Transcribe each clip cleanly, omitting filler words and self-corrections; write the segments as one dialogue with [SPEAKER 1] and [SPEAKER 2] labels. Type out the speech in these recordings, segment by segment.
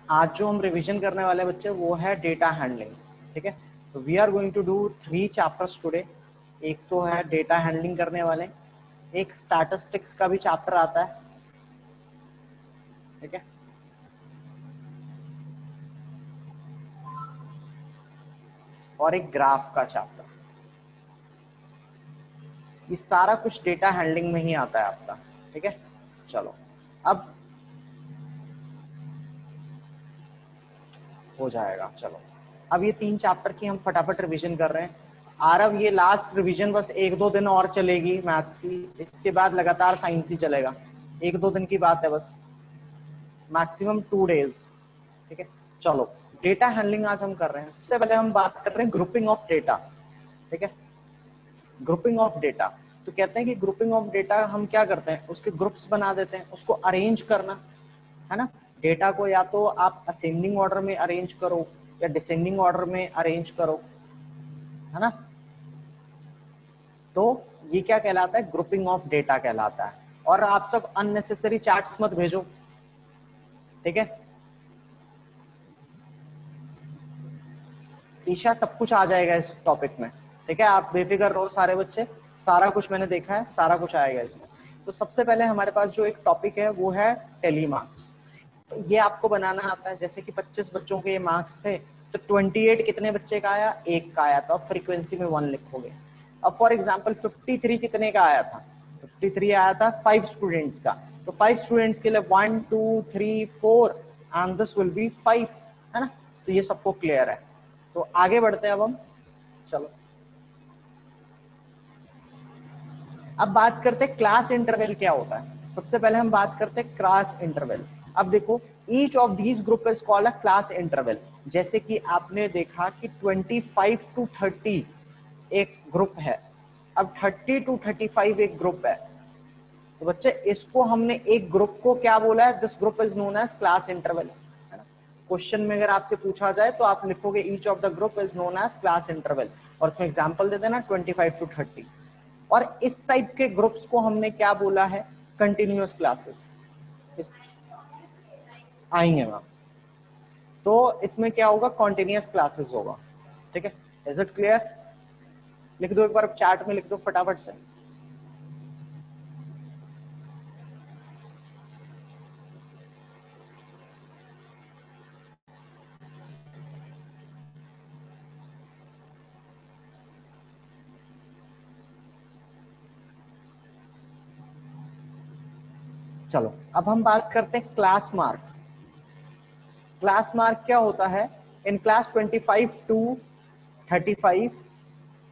[SPEAKER 1] आज जो हम रिवीजन करने वाले बच्चे वो है डेटा हैंडलिंग। ठीक है, तो we are going to do 3 chapters today. एक तो है डेटा हैंडलिंग करने वाले, एक स्टैटिस्टिक्स का भी चैप्टर आता है। ठीक है, और एक ग्राफ का चैप्टर। ये सारा कुछ डेटा हैंडलिंग में ही आता है आपका। ठीक है, चलो अब हो जाएगा। चलो अब ये 3 चैप्टर की हम फटाफट रिवीजन कर रहे हैं। आरव ये लास्ट रिवीजन बस 1-2 दिन और चलेगी मैथ्स की, इसके बाद लगातार साइंस ही चलेगा। 1-2 दिन की बात है बस, मैक्सिमम 2 डेज। ठीक है, चलो डेटा हैंडलिंग आज हम कर रहे हैं। सबसे पहले हम बात कर रहे हैं ग्रुपिंग ऑफ डेटा। ठीक है, ग्रुपिंग ऑफ डेटा। तो कहते हैं कि ग्रुपिंग ऑफ डेटा हम क्या करते हैं, उसके ग्रुप्स बना देते हैं, उसको अरेंज करना है ना। डेटा को या तो आप असेंडिंग ऑर्डर में अरेंज करो या डिसेंडिंग ऑर्डर में अरेंज करो, है ना। तो ये क्या कहलाता है, ग्रुपिंग ऑफ डेटा कहलाता है। और आप सब अननेसेसरी चार्ट्स मत भेजो, ठीक है। ईशा सब कुछ आ जाएगा इस टॉपिक में, ठीक है, आप बेफिक्र रहो सारे बच्चे, सारा कुछ मैंने देखा है, सारा कुछ आएगा इसमें। तो सबसे पहले हमारे पास जो एक टॉपिक है वो है टेलीमार्क्स। तो ये आपको बनाना आता है। जैसे कि 25 बच्चों के ये मार्क्स थे, तो 28 कितने बच्चे का आया, एक का आया, तो अब फ्रीक्वेंसी में 1 लिखोगे। अब फॉर एग्जांपल 53 कितने का आया था, 53 आया था 5 स्टूडेंट्स का, तो 5 स्टूडेंट्स के लिए 1 2 3 4 एंड दिस विल बी 5, है ना। तो ये सबको क्लियर है। तो आगे बढ़ते हैं अब हम। चलो अब बात करते हैं क्लास इंटरवल क्या होता है। सबसे पहले हम बात करते हैं क्लास इंटरवल। अब देखो, each of these group is called a class interval. जैसे कि आपने देखा कि 25 to 30 एक ग्रुप है, अब 30 to 35 एक ग्रुप है। तो बच्चे इसको हमने एक ग्रुप को क्या बोला है, this group is known as class interval, है ना। क्वेश्चन में अगर आपसे पूछा जाए तो आप लिखोगे each of the group is known as class interval, और इसमें एग्जांपल दे देना 25 to 30। और इस टाइप के ग्रुप्स को हमने क्या बोला है, कंटिन्यूअस क्लासेस। आएंगे मैम, तो इसमें क्या होगा, कॉन्टिन्यूअस क्लासेस होगा। ठीक है, इज इट क्लियर। लिख दो एक बार चार्ट में, लिख दो फटाफट से। चलो अब हम बात करते हैं क्लास मार्क। क्लास मार्क क्या होता है, in class 25 to 35,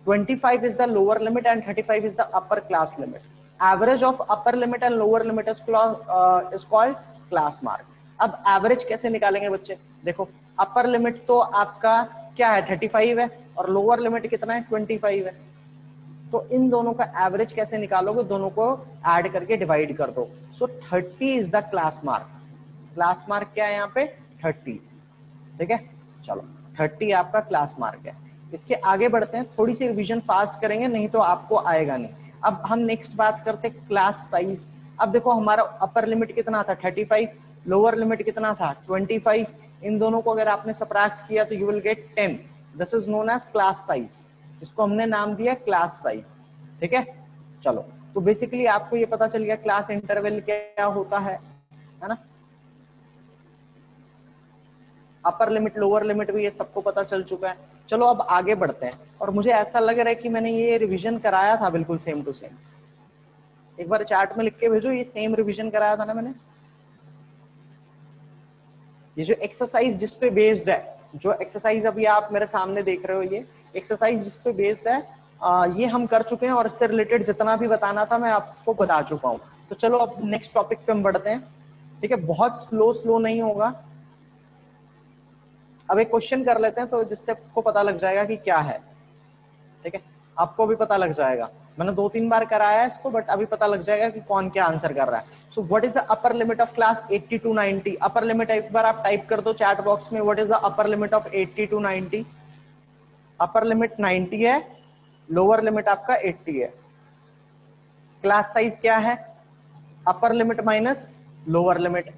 [SPEAKER 1] 25 is the lower limit and 35 is the upper class limit. Average of upper limit and lower limit is called class mark. अब एवरेज कैसे निकालेंगे बच्चे, देखो अपर लिमिट तो आपका क्या है 35 है, और लोअर लिमिट कितना है 25 है। तो इन दोनों का एवरेज कैसे निकालोगे, दोनों को ऐड करके डिवाइड कर दो। सो 30 is the class mark. Class mark क्या है यहाँ पे 30। ठीक है, चलो 30 आपका क्लास मार्क है। इसके आगे बढ़ते हैं, थोड़ी सी रिवीजन फास्ट करेंगे नहीं तो आपको आएगा नहीं। अब हम नेक्स्ट बात करते हैं क्लास साइज। अब देखो हमारा अपर लिमिट कितना था 35, लोअर लिमिट कितना था 25। इन दोनों को अगर आपने सबट्रैक्ट किया तो you will get 10। This is known as class size, इसको हमने नाम दिया क्लास साइज। ठीक है, चलो तो बेसिकली आपको ये पता चल गया क्लास इंटरवल क्या होता है ना। अपर लिमिट लोअर लिमिट भी ये सबको पता चल चुका है। चलो अब आगे बढ़ते हैं, और मुझे ऐसा लग रहा है कि मैंने ये रिवीजन कराया था बिल्कुल सेम टू सेम। एक बार चार्ट में लिख के भेजो, ये सेम रिवीजन कराया था ना मैंने। ये जो एक्सरसाइज जिस पे बेस्ड है, जो एक्सरसाइज अभी आप मेरे सामने देख रहे हो, ये एक्सरसाइज जिस पे बेस्ड है, ये हम कर चुके हैं, और इससे रिलेटेड जितना भी बताना था मैं आपको बता चुका हूँ। तो चलो अब नेक्स्ट टॉपिक पे हम बढ़ते हैं। ठीक है, बहुत स्लो नहीं होगा। अब एक क्वेश्चन कर लेते हैं तो जिससे आपको पता लग जाएगा कि क्या है। ठीक है, आपको भी पता लग जाएगा, मैंने 2-3 बार कराया है इसको, बट अभी पता लग जाएगा कि कौन क्या आंसर कर रहा है। So what is the upper limit of class 80 to 90। Upper limit एक बार आप टाइप कर दो चैट बॉक्स में, what is the upper limit of 80 to 90। Upper limit 90 है, लोअर लिमिट आपका 80 है। क्लास साइज क्या है, upper limit minus lower limit.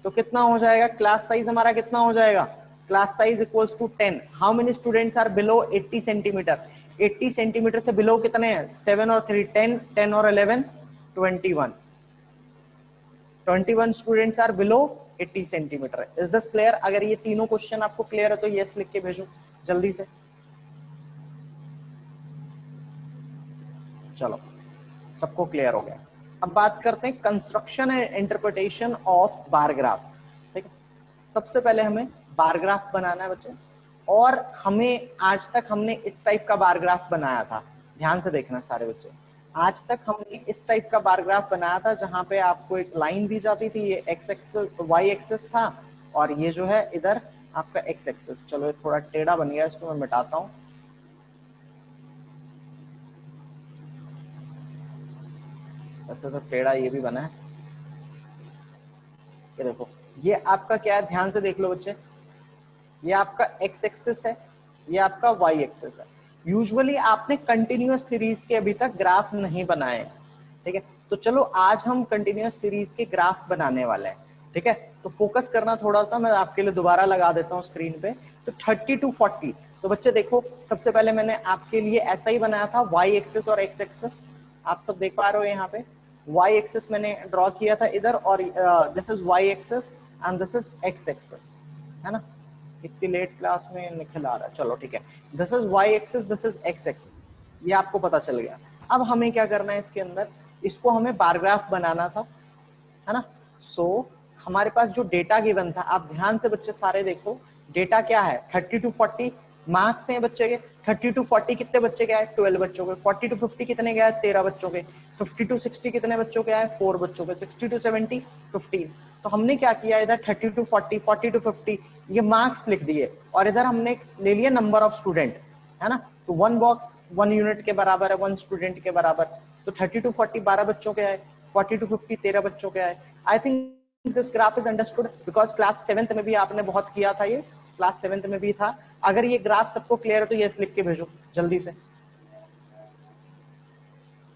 [SPEAKER 1] तो कितना हो जाएगा, क्लास साइज हमारा कितना हो जाएगा, class size equals to 10। How many students are below 80 centimetre, 80 centimetre से बिलो कितने हैं, 7 और 3 10, 10 और 11 21, 21 students are below 80 centimetre. Is this clear? अगर ये तीनों क्वेश्चन आपको क्लियर है तो यस लिख के भेजो जल्दी से। चलो सबको क्लियर हो गया। अब बात करते हैं construction and interpretation of bar graph. ठीक है, सबसे पहले हमें बार ग्राफ बनाना है बच्चे, और हमें आज तक हमने इस टाइप का बार ग्राफ बनाया था। ध्यान से देखना सारे बच्चे, आज तक हमने इस टाइप का बार ग्राफ बनाया था जहां पे आपको एक लाइन दी जाती थी, ये एक्स एक्सिस वाई एक्सिस था, और ये जो है इधर आपका एक्स एक्सिस। चलो ये थोड़ा टेढ़ा बन गया, इसको मैं मिटाता हूँ। वैसे तो टेढ़ा ये भी बना है, ये देखो, ये आपका क्या है, ध्यान से देख लो बच्चे, ये आपका एक्स एक्सिस है, ये आपका वाई एक्सिस है। यूजुअली आपने कंटिन्यूअस सीरीज के अभी तक ग्राफ नहीं बनाए, ठीक है, तो चलो आज हम कंटिन्यूअस सीरीज के ग्राफ बनाने वाले हैं। ठीक है, तो फोकस करना थोड़ा सा, मैं आपके लिए दोबारा लगा देता हूँ स्क्रीन पे। तो 30 to 40, तो बच्चे देखो सबसे पहले मैंने आपके लिए ऐसा ही बनाया था, वाई एक्सिस और एक्स एक्सिस, आप सब देख पा रहे हो यहाँ पे, वाई एक्सिस मैंने ड्रॉ किया था इधर, और this is Y axis and this is X axis, है ना। इतनी लेट क्लास में निकल आ रहा है, चलो ठीक है, this is Y axis, this is X axis, ये आपको पता चल गया। अब हमें क्या करना है इसके अंदर, इसको हमें बार ग्राफ बनाना था, है ना। सो हमारे पास जो डेटा गिवन था, आप ध्यान से बच्चे सारे देखो, डेटा क्या है, 30 to 40 मार्क्स हैं बच्चे के। 30 to 40 कितने बच्चे के आए, 12 बच्चों के। 40 to 50 कितने के आए, 13 बच्चों के। 50 to 60 कितने बच्चों के आए, 4 बच्चों के। 60 to 70 15। तो हमने क्या किया, इधर 30 to 40, 40 to 50 ये मार्क्स लिख दिए, और इधर हमने ले लिया नंबर ऑफ स्टूडेंट, है ना। तो 1 बॉक्स 1 यूनिट के बराबर है, 1 स्टूडेंट के बराबर। तो 30 to 40 12 बच्चों के आए, 40 to 50 13 बच्चों के आए। I think this graph is understood, because class 7th में भी आपने बहुत किया था, ये क्लास 7th में भी था। अगर ये ग्राफ सबको क्लियर है तो यस लिख के भेजो जल्दी से,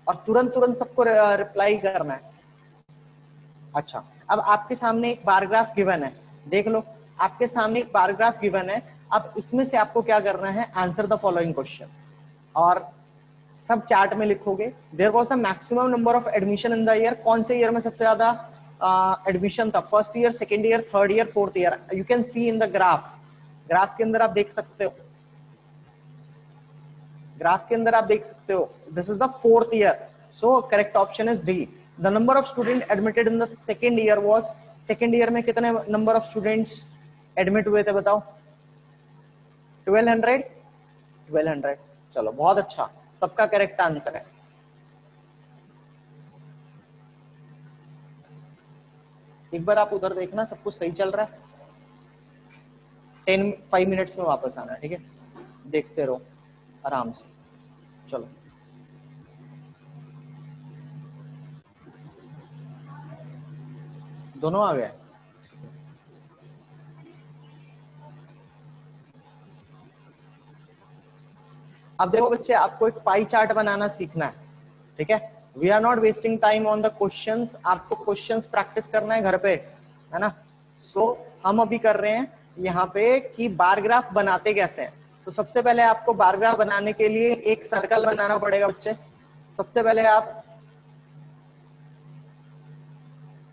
[SPEAKER 1] और तुरंत तुरंत सबको रिप्लाई करना है। अच्छा, अब आपके सामने एक बार ग्राफ गिवन है, देख लो, आपके सामने एक बार ग्राफ गिवन है। अब इसमें से आपको क्या करना है, आंसर द फॉलोइंग क्वेश्चन, और सब चार्ट में लिखोगे। There was the maximum number of admission in the year, कौन से ईयर में सबसे ज्यादा एडमिशन था, first year, second year, third year, fourth year. You can see in the graph, graph के अंदर आप देख सकते हो, ग्राफ के अंदर आप देख सकते हो, this is the fourth year, so correct option is D. The number of student admitted in the second year was, second year में कितने नंबर ऑफ स्टूडेंट्स एडमिट हुए थे बताओ, 1200, 1200। चलो बहुत अच्छा, सबका करेक्ट आंसर है। एक बार आप उधर देखना सब कुछ सही चल रहा है। 5 मिनट्स में वापस आना है, ठीक है, देखते रहो आराम से। चलो दोनों आ गए। अब देखो बच्चे, आपको एक पाई चार्ट बनाना सीखना है, ठीक है। We are not wasting time on the questions, आपको क्वेश्चंस प्रैक्टिस करना है घर पे, है ना। सो हम अभी कर रहे हैं यहाँ पे कि बार ग्राफ बनाते कैसे हैं। तो सबसे पहले आपको बार ग्राफ बनाने के लिए एक सर्कल बनाना पड़ेगा बच्चे। सबसे पहले आप,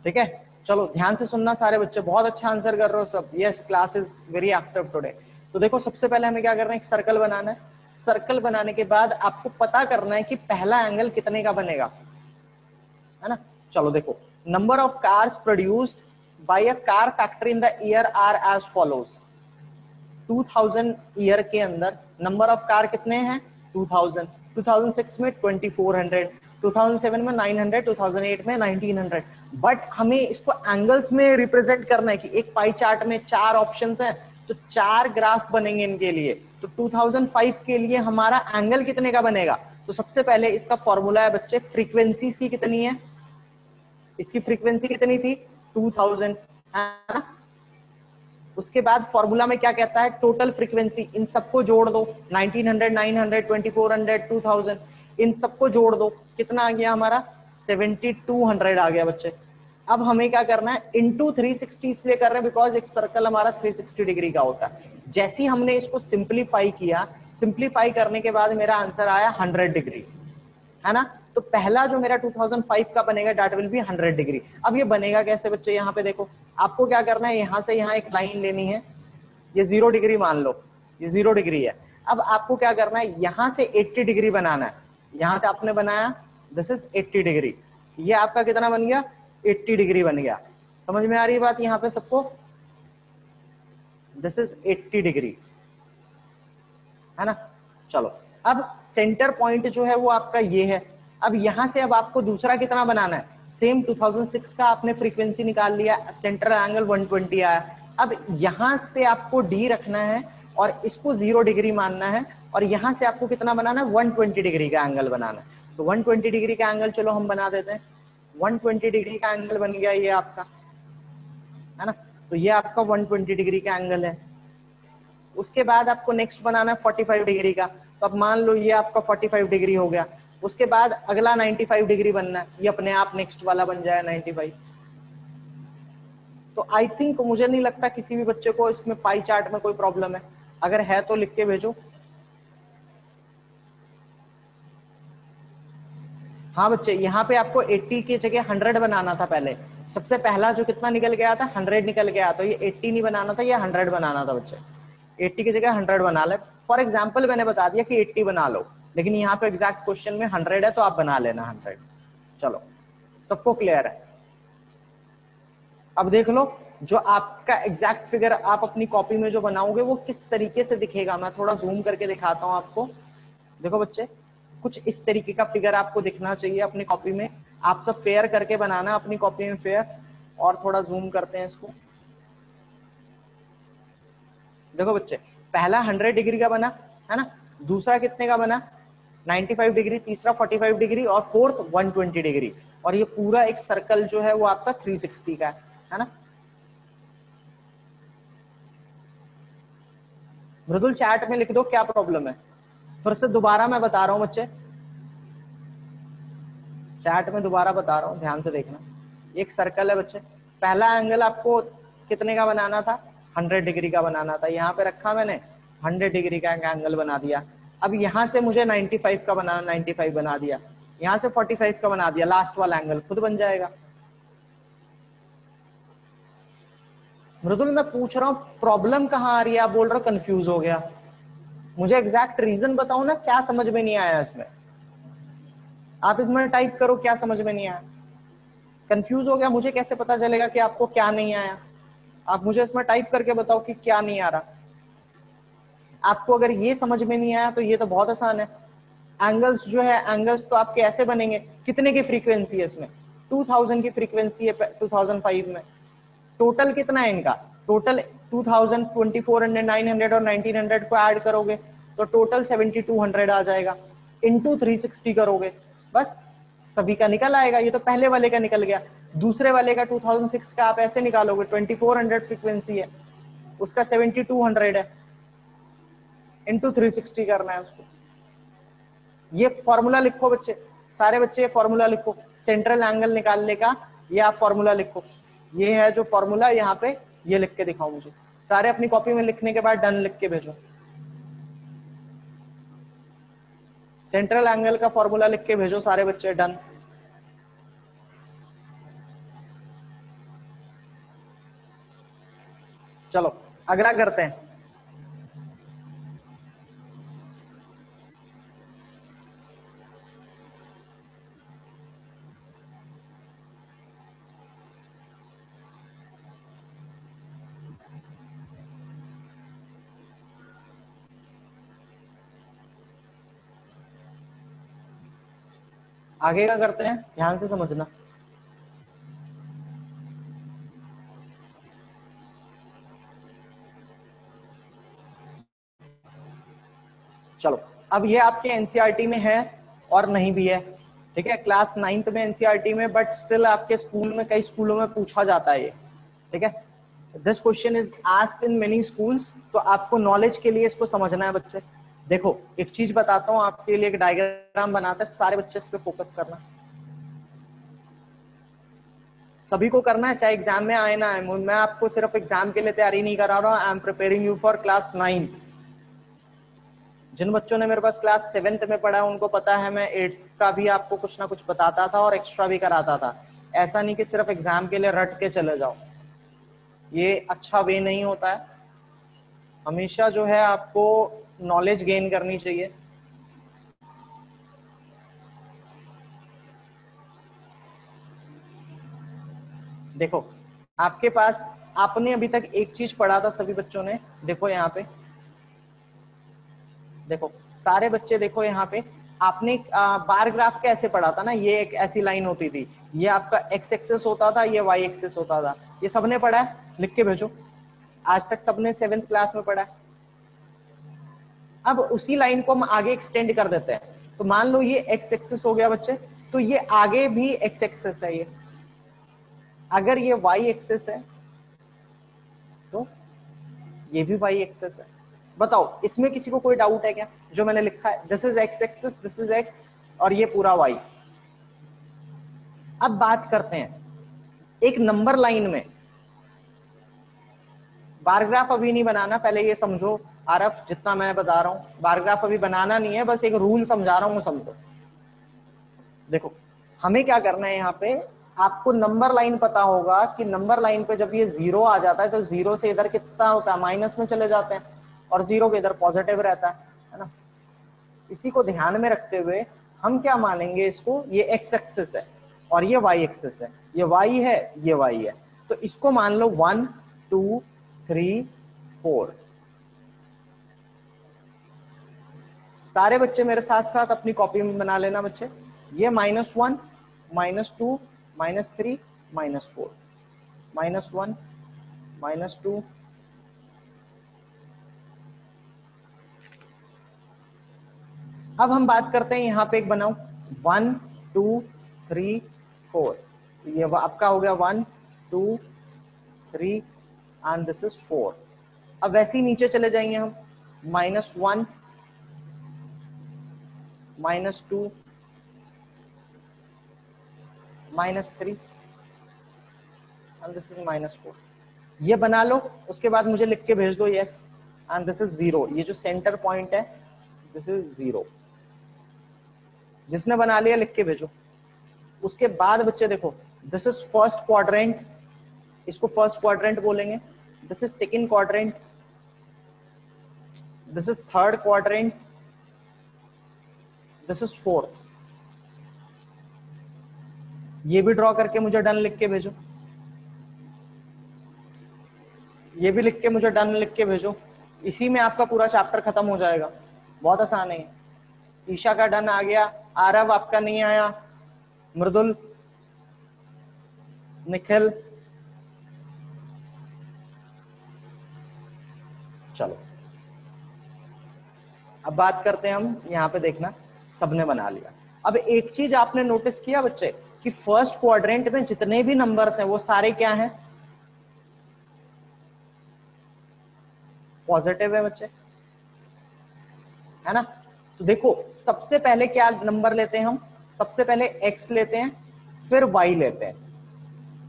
[SPEAKER 1] ठीक है, चलो ध्यान से सुनना सारे बच्चे, बहुत अच्छा आंसर कर रहे हो सब, yes class is very active today. तो देखो सबसे पहले हमें क्या करना है, एक सर्कल बनाना है। सर्कल बनाने के बाद आपको पता करना है कि पहला एंगल कितने का बनेगा, है ना। चलो देखो, number of cars produced by a car factory in the year are as follows. 2000 year के अंदर नंबर ऑफ कार कितने हैं, 2000। 2006 में 2400, 2007 में 900, 2008 में 1900। बट हमें इसको एंगल्स में रिप्रेजेंट करना है कि एक पाई चार्ट में 4 ऑप्शंस हैं, तो 4 ग्राफ बनेंगे इनके लिए। तो 2005 के लिए हमारा एंगल कितने का बनेगा, तो सबसे पहले इसका फॉर्मूला है बच्चे, फ्रीक्वेंसी की कितनी है, इसकी फ्रीक्वेंसी कितनी थी, 2000, है ना। उसके बाद फॉर्मूला में क्या कहता है, टोटल फ्रीक्वेंसी, इन सबको जोड़ दो, 1900, 900, 2400, 2000, इन सबको जोड़ दो, कितना आ गया हमारा, 7200 आ गया बच्चे। अब हमें क्या करना है, इंटू 360 इसलिए कर रहे हैं बिकॉज एक सर्कल हमारा 360 डिग्री का होता है। जैसे ही हमने इसको सिंप्लीफाई किया, सिंप्लीफाई करने के बाद मेरा आंसर आया 100 डिग्री, है ना। तो पहला जो मेरा 2005 का बनेगा दैट विल बी 100 डिग्री। अब ये बनेगा कैसे बच्चे, यहाँ पे देखो, आपको क्या करना है, यहाँ से यहाँ एक लाइन लेनी है, ये 0 डिग्री मान लो, ये 0 डिग्री है। अब आपको क्या करना है, यहाँ से 80 डिग्री बनाना है। यहाँ से आपने बनाया, दिस इज 80 डिग्री, ये आपका कितना बन गया, 80 डिग्री बन गया। समझ में आ रही है बात यहाँ पे सबको, दिस इज 80 डिग्री, है ना। चलो, अब सेंटर पॉइंट जो है वो आपका ये है। अब यहां से अब आपको दूसरा कितना बनाना है, सेम 2006 का आपने फ्रीक्वेंसी निकाल लिया, सेंटर एंगल 120 आया। अब यहां से आपको डी रखना है और इसको 0 डिग्री मानना है, और यहां से आपको कितना बनाना है, 120 डिग्री का एंगल बनाना है। तो 120 डिग्री का एंगल चलो हम बना देते हैं, 120 डिग्री का एंगल बन गया ये आपका, है ना। तो ये आपका 120 डिग्री का एंगल है। उसके बाद आपको नेक्स्ट बनाना है 45 डिग्री का, तो अब मान लो ये आपका 45 डिग्री हो गया। उसके बाद अगला 95 डिग्री बनना है, ये अपने आप नेक्स्ट वाला बन जाए 95। तो आई थिंक, मुझे नहीं लगता किसी भी बच्चे को इसमें पाई चार्ट में कोई प्रॉब्लम है, अगर है तो लिख के भेजो। हाँ बच्चे, यहाँ पे आपको 80 की जगह 100 बनाना था पहले। सबसे पहला जो कितना निकल गया था, 100 निकल गया, तो ये 80 नहीं बनाना था, ये 100 बनाना था बच्चे। 80 की जगह 100 बना ले। फॉर एग्जाम्पल मैंने बता दिया कि 80 बना लो, लेकिन यहाँ पे एग्जैक्ट क्वेश्चन में 100 है तो आप बना लेना 100। चलो, सबको क्लियर है। अब देख लो, जो आपका एग्जैक्ट फिगर आप अपनी कॉपी में जो बनाओगे वो किस तरीके से दिखेगा, मैं थोड़ा जूम करके दिखाता हूँ आपको। देखो बच्चे, कुछ इस तरीके का फिगर आपको दिखना चाहिए अपनी कॉपी में। आप सब फेयर करके बनाना अपनी कॉपी में फेयर, और थोड़ा जूम करते हैं इसको। देखो बच्चे, पहला 100 डिग्री का बना, है ना, दूसरा कितने का बना, 95 डिग्री, तीसरा 45 डिग्री, और फोर्थ 120 डिग्री, और ये पूरा एक सर्कल जो है वो आपका 360 का है ना। मृदुल चैट में लिख दो क्या प्रॉब्लम है। फिर से दोबारा मैं बता रहा हूं बच्चे, चैट में दोबारा बता रहा हूं, ध्यान से देखना। एक सर्कल है बच्चे, पहला एंगल आपको कितने का बनाना था, 100 डिग्री का बनाना था, यहाँ पे रखा मैंने 100 डिग्री का एंगल बना दिया। अब यहाँ से मुझे 95 का बनाना, 95 बना दिया, यहाँ से 45 का बना दिया, लास्ट वाला एंगल खुद बन जाएगा। मृदुल मैं पूछ रहा हूँ प्रॉब्लम कहाँ आ रही है, आप बोल रहे हो कंफ्यूज हो गया। मुझे एग्जैक्ट रीजन बताओ ना, क्या समझ में नहीं आया इसमें। आप इसमें टाइप करो क्या समझ में नहीं आया। कंफ्यूज हो गया, मुझे कैसे पता चलेगा कि आपको क्या नहीं आया। आप मुझे इसमें टाइप करके बताओ कि क्या नहीं आ रहा। आपको अगर ये समझ में नहीं आया तो ये तो बहुत आसान है। एंगल्स जो है, एंगल्स तो आपके ऐसे बनेंगे, कितने की फ्रीक्वेंसी है इसमें, 2000 की फ्रीक्वेंसी है 2005 में। टोटल कितना है इनका, टोटल 2000, 2400, 900 और 1900 को ऐड करोगे तो टोटल 7200 आ जाएगा, इंटू 360 करोगे, बस सभी का निकल आएगा। ये तो पहले वाले का निकल गया। दूसरे वाले का 2006 का आप ऐसे निकालोगे, 2400 फ्रीक्वेंसी है, उसका 7200 है, इंटू 360 करना है उसको। ये फॉर्मूला लिखो बच्चे, सारे बच्चे ये फॉर्मूला लिखो, सेंट्रल एंगल निकालने का ये आप फॉर्मूला लिखो। ये है जो फॉर्मूला, यहाँ पे ये लिख के दिखाओ मुझे। सारे अपनी कॉपी में लिखने के बाद डन लिख के भेजो। सेंट्रल एंगल का फॉर्मूला लिख के भेजो सारे बच्चे, डन। चलो अगला करते हैं। आगे का करते हैं, ध्यान से समझना। चलो, अब ये आपके एनसीईआरटी में है और नहीं भी है, ठीक है, क्लास 9th में एनसीईआरटी में, बट स्टिल आपके स्कूल में, कई स्कूलों में पूछा जाता है ये, ठीक है। This question is asked in many schools, तो आपको नॉलेज के लिए इसको समझना है बच्चे। देखो एक चीज बताता हूँ आपके लिए, एक डायग्राम बनाते हैं, सारे बच्चे इस पे फोकस करना। सभी को करना है, चाहे एग्जाम में आए ना आए। मैं आपको सिर्फ एग्जाम के लिए तैयारी नहीं करा रहा हूँ, I am preparing you for class 9। जिन बच्चों ने मेरे पास क्लास 7th में पढ़ा है उनको पता है मैं 8th का भी आपको कुछ ना कुछ बताता था और एक्स्ट्रा भी कराता था। ऐसा नहीं कि सिर्फ एग्जाम के लिए रट के चले जाओ, ये अच्छा वे नहीं होता है। हमेशा जो है आपको नॉलेज गेन करनी चाहिए। देखो आपके पास, आपने अभी तक एक चीज पढ़ा था सभी बच्चों ने, देखो यहाँ पे, देखो सारे बच्चे देखो यहाँ पे, आपने बार ग्राफ कैसे पढ़ा था ना, ये एक ऐसी लाइन होती थी, ये आपका एक्स एक्सिस होता था, ये वाई एक्सिस होता था। ये सबने पढ़ा है, लिख के भेजो। आज तक सबने 7th क्लास में पढ़ा है। अब उसी लाइन को हम आगे एक्सटेंड कर देते हैं, तो मान लो ये एक्स एक्सिस हो गया बच्चे, तो ये आगे भी एक्स एक्सिस है। ये अगर ये वाई एक्सिस है तो ये भी वाई एक्सिस है। बताओ इसमें किसी को कोई डाउट है क्या? जो मैंने लिखा है, this is X axis, this is x, और ये पूरा वाई। अब बात करते हैं एक नंबर लाइन में, बारग्राफ अभी नहीं बनाना, पहले ये समझो आरफ, जितना मैं बता रहा हूं बारग्राफ अभी बनाना नहीं है, बस एक रूल समझा रहा हूं, समझो। देखो हमें क्या करना है, यहाँ पे आपको नंबर लाइन पता होगा कि नंबर लाइन पे जब ये 0 आ जाता है तो 0 से इधर कितना होता है, माइनस में चले जाते हैं, और 0 के इधर पॉजिटिव रहता है ना। इसी को ध्यान में रखते हुए हम क्या मानेंगे, इसको ये एक्स एक्सिस है और ये वाई एक्सिस है, ये वाई है, ये वाई है, तो इसको मान लो 1 2 3 4। सारे बच्चे मेरे साथ साथ अपनी कॉपी में बना लेना बच्चे, ये -1 -2 -3 -4, -1 -2। अब हम बात करते हैं, यहाँ पे एक बनाओ 1 2 3 4, ये आपका हो गया 1 2 3 एंड दिस इज 4। अब वैसे ही नीचे चले जाएंगे हम, -1 -2 -3 एंड दिस इज -4। ये बना लो, उसके बाद मुझे लिख के भेज दो यस एंड दिस इज 0। ये जो सेंटर पॉइंट है दिस इज 0। जिसने बना लिया लिख के भेजो। उसके बाद बच्चे देखो, दिस इज फर्स्ट क्वाड्रेंट, इसको फर्स्ट क्वाड्रेंट बोलेंगे, this is second quadrant, this is third quadrant, this is fourth. ये भी ड्रॉ करके मुझे डन लिख के भेजो, ये भी लिख के मुझे डन लिख के भेजो। इसी में आपका पूरा चैप्टर खत्म हो जाएगा, बहुत आसान है। ईशा का डन आ गया, आरव आपका नहीं आया, मृदुल, निखिल, चलो अब बात करते हैं हम, यहाँ पे देखना सबने बना लिया। अब एक चीज आपने नोटिस किया बच्चे कि फर्स्ट क्वाड्रेंट में जितने भी नंबर्स हैं वो सारे क्या हैं, पॉजिटिव है बच्चे, है ना। तो देखो सबसे पहले क्या नंबर लेते हैं हम, सबसे पहले x लेते हैं, फिर y लेते हैं।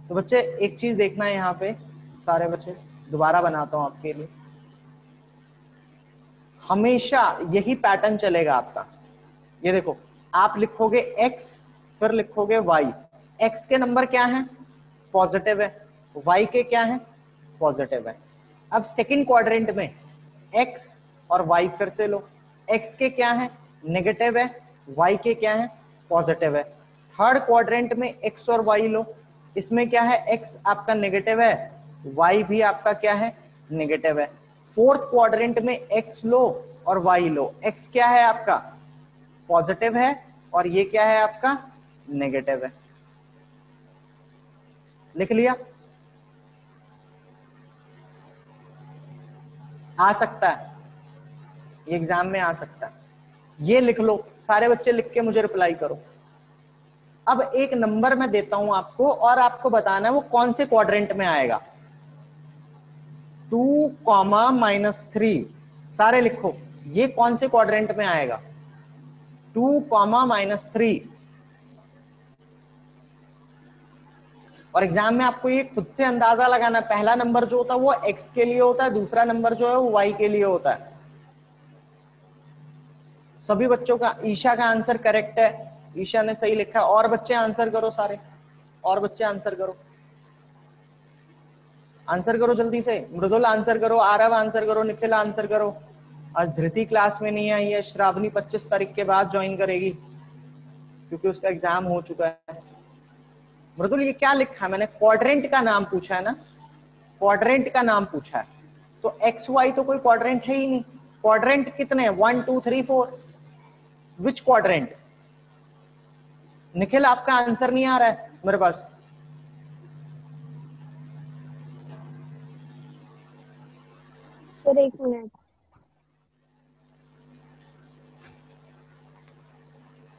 [SPEAKER 1] तो बच्चे एक चीज देखना है यहाँ पे, सारे बच्चे दोबारा बनाता हूं आपके लिए, हमेशा यही पैटर्न चलेगा आपका। ये देखो आप लिखोगे x फिर लिखोगे y, x के नंबर क्या है, पॉजिटिव है, y के क्या है, पॉजिटिव है। अब सेकंड क्वाड्रेंट में x और y फिर से लो, x के क्या है, नेगेटिव है, y के क्या है, पॉजिटिव है। थर्ड क्वाड्रेंट में x और y लो, इसमें क्या है, x आपका नेगेटिव है, y भी आपका क्या है, नेगेटिव है। फोर्थ क्वाड्रेंट में x लो और y लो, x क्या है आपका, पॉजिटिव है, और ये क्या है आपका, नेगेटिव है। लिख लिया, आ सकता है, ये एग्जाम में आ सकता है, ये लिख लो। सारे बच्चे लिख के मुझे रिप्लाई करो। अब एक नंबर मैं देता हूं आपको और आपको बताना है वो कौन से क्वाड्रेंट में आएगा। 2, -3, सारे लिखो, ये कौन से क्वाड्रेंट में आएगा, 2, -3। और एग्जाम में आपको ये खुद से अंदाजा लगाना, पहला नंबर जो होता है वो x के लिए होता है, दूसरा नंबर जो है वो y के लिए होता है। सभी बच्चों का, ईशा का आंसर करेक्ट है, ईशा ने सही लिखा है। और बच्चे आंसर करो सारे, और बच्चे आंसर करो, आंसर करो जल्दी से। मृदुल आंसर करो, आरव आंसर करो, निखिल आंसर करो। आज धृति क्लास में नहीं आई है, श्रावणी 25 तारीख के बाद ज्वाइन करेगी क्योंकि उसका एग्जाम हो चुका है। मृदुल ये क्या लिखा है मैंने? क्वाड्रेंट का नाम पूछा है ना, क्वाड्रेंट का नाम पूछा है, तो एक्स वाई तो कोई क्वाड्रेंट है ही नहीं। क्वाड्रेंट कितने हैं? 1 2 3 4। विच क्वाड्रेंट? निखिल आपका आंसर नहीं आ रहा है मेरे पास।
[SPEAKER 2] सर एक मिनट।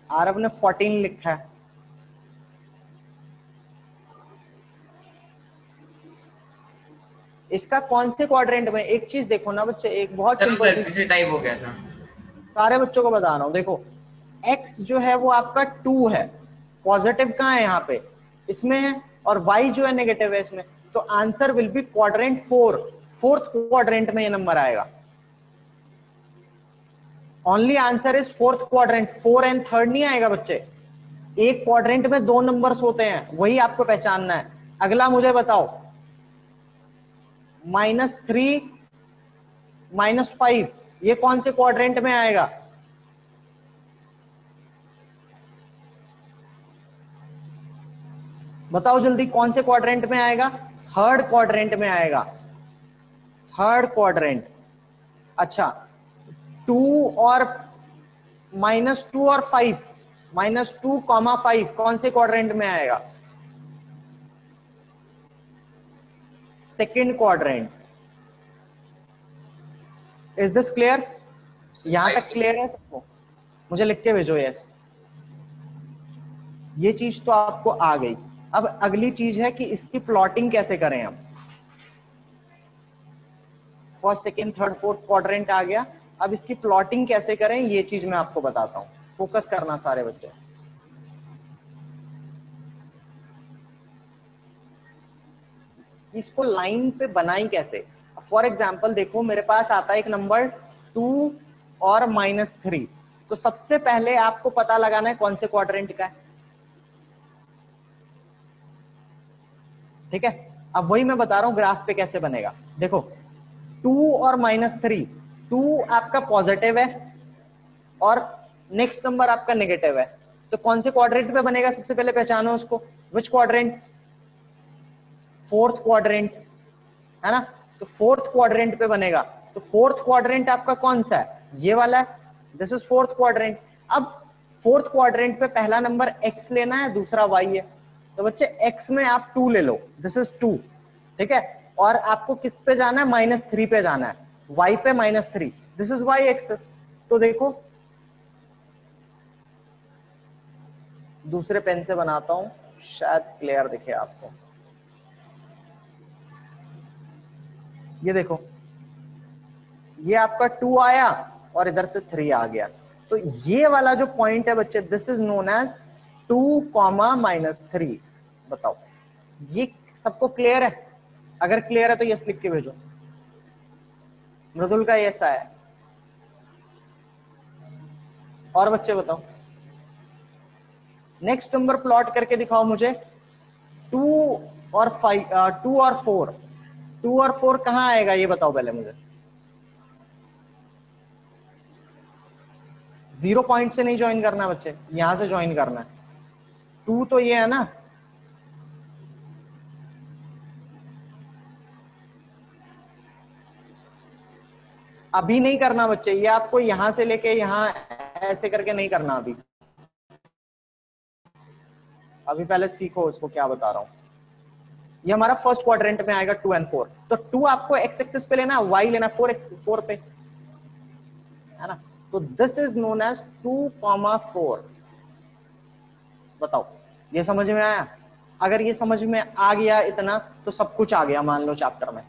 [SPEAKER 1] आरव ने 14 लिखा है। इसका कौन से क्वाड्रेंट में? एक चीज देखो ना बच्चे, एक बहुत सिंपल
[SPEAKER 3] गलती से टाइप हो गया था।
[SPEAKER 1] सारे बच्चों को बता रहा हूं, देखो x जो है वो आपका 2 है, पॉजिटिव कहाँ है यहाँ पे? इसमें है, और y जो है नेगेटिव है इसमें, तो answer will be quadrant 4, fourth quadrant में ये नंबर आएगा। Only answer is fourth quadrant, 4 and third नहीं आएगा बच्चे। एक क्वाड्रेंट में 2 नंबर्स होते हैं, वही आपको पहचानना है। अगला मुझे बताओ, -3 -5 ये कौन से क्वाड्रेंट में आएगा? बताओ जल्दी, कौन से क्वाड्रेंट में आएगा? थर्ड क्वाड्रेंट में आएगा, थर्ड क्वाड्रेंट। अच्छा, 2 और -2 और 5, -2, 5 कौन से क्वाड्रेंट में आएगा? Second quadrant. Is this clear? यहां तक क्लियर है सबको? मुझे लिख के भेजो यस। ये चीज तो आपको आ गई। अब अगली चीज है कि इसकी प्लॉटिंग कैसे करें हम। First second third fourth quadrant आ गया, अब इसकी प्लॉटिंग कैसे करें ये चीज मैं आपको बताता हूं। फोकस करना सारे बच्चे। इसको लाइन पे बनाई कैसे? फॉर एग्जाम्पल देखो, मेरे पास आता है एक नंबर 2 और -3, तो सबसे पहले आपको पता लगाना है कौन से क्वाड्रेंट का है। ठीक है, अब वही मैं बता रहा हूं ग्राफ पे कैसे बनेगा। देखो 2 और -3, 2 आपका पॉजिटिव है और नेक्स्ट नंबर आपका नेगेटिव है, तो कौन से क्वाड्रेंट पे बनेगा सबसे पहले पहचानो उसको। विच क्वाड्रेंट? फोर्थ क्वाड्रेंट, है ना? तो फोर्थ क्वाड्रेंट पे बनेगा। तो फोर्थ क्वाड्रेंट आपका कौन सा है? ये वाला है, दिस इज फोर्थ क्वाड्रेंट। अब फोर्थ क्वाड्रेंट पे पहला नंबर x लेना है, दूसरा y है, तो बच्चे x में आप 2 ले लो, दिस इज 2, ठीक है। और आपको किस पे जाना है? -3 पे जाना है, y पे -3, दिस इज y एक्सिस। तो देखो दूसरे पेन से बनाता हूं, शायद क्लियर दिखे आपको। ये देखो, ये आपका 2 आया और इधर से 3 आ गया, तो ये वाला जो पॉइंट है बच्चे, दिस इज नोन एज 2, -3। बताओ ये सबको क्लियर है? अगर क्लियर है तो यस लिख के भेजो। मृदुल का यस आया, और बच्चे बताओ। नेक्स्ट नंबर प्लॉट करके दिखाओ मुझे। 2 और 5, 2 और 4, 2 और 4 कहां आएगा ये बताओ पहले मुझे। 0 पॉइंट से नहीं ज्वाइन करना बच्चे, यहां से ज्वाइन करना है। 2 तो ये है ना, अभी नहीं करना बच्चे, ये आपको यहां से लेके यहां ऐसे करके नहीं करना अभी। अभी पहले सीखो उसको क्या बता रहा हूं। ये हमारा फर्स्ट क्वाड्रेंट में आएगा 2 and 4, तो 2 आपको एक्स एक्सिस पे लेना, y लेना 4 पे, है ना? तो दिस इज नोन एज 2, 4। बताओ ये समझ में आया? अगर ये समझ में आ गया इतना तो सब कुछ आ गया, मान लो चैप्टर में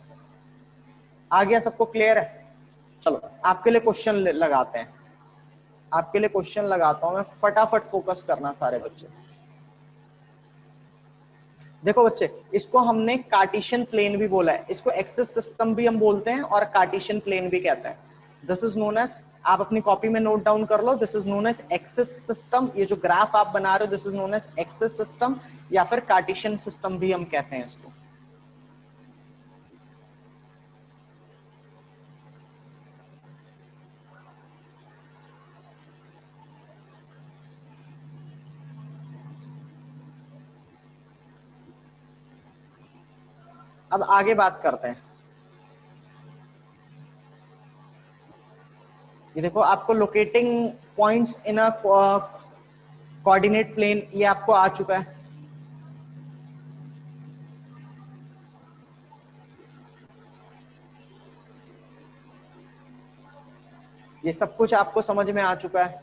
[SPEAKER 1] आ गया, सबको क्लियर है? चलो आपके लिए क्वेश्चन लगाते हैं, आपके लिए क्वेश्चन लगाता हूं मैं, फटाफट फोकस करना सारे बच्चे। देखो बच्चे, इसको हमने कार्टेशियन प्लेन भी बोला है, इसको एक्सिस सिस्टम भी हम बोलते हैं और कार्टेशियन प्लेन भी कहते हैं। दिस इज नोन एज, आप अपनी कॉपी में नोट डाउन कर लो, this is known as axis system. ये जो ग्राफ आप बना रहे हो, this is known as axis system, या फिर कार्टेशियन सिस्टम भी हम कहते हैं इसको। अब आगे बात करते हैं। ये देखो, आपको locating points in a coordinate plane, ये आपको आ चुका है। ये सब कुछ आपको समझ में आ चुका है।